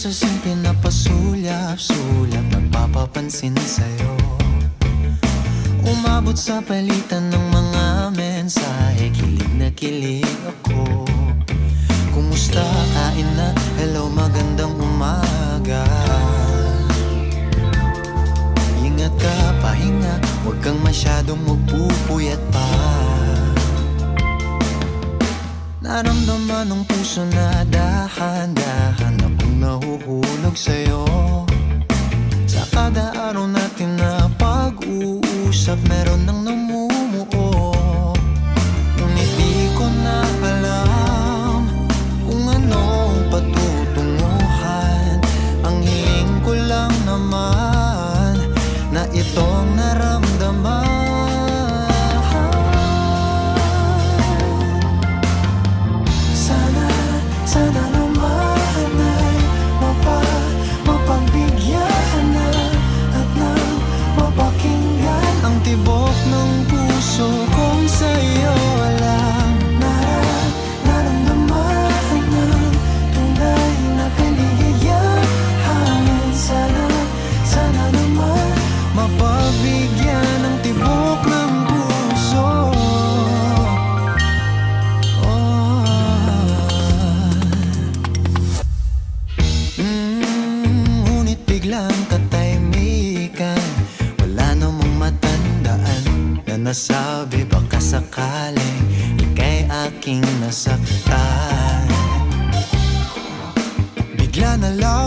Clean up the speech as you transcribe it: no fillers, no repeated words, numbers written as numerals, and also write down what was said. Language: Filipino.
Asasing pinapasulyap-sulyap, nagpapapansin sa'yo. Umabot sa palitan ng mga mensahe, kilig na kilig ako. Kumusta, kain na, hello, magandang umaga. Ingat ka, pahinga, huwag kang masyadong magpupuyat pa. Naramdaman ng puso na dahan-dahan akong nahuhulog sa'yo. Sa kada araw natin na pag-uusap, meron nang namumuo. Ngunit di ko na alam kung anong patutunguhan. Ang hiling ko lang naman na itong naramdaman. Sana naman ay mapagbigyan na at nang mapakinggan ang tibok ng puso kong sa'yo lang naramdaman ng tunay na kaligayahan. Sana naman mapagbigyan ang tibok ng puso. Ngunit biglang katahimikan, wala namang matandaan na nasabi baka sakaling ika'y aking nasaktan. Bigla na lang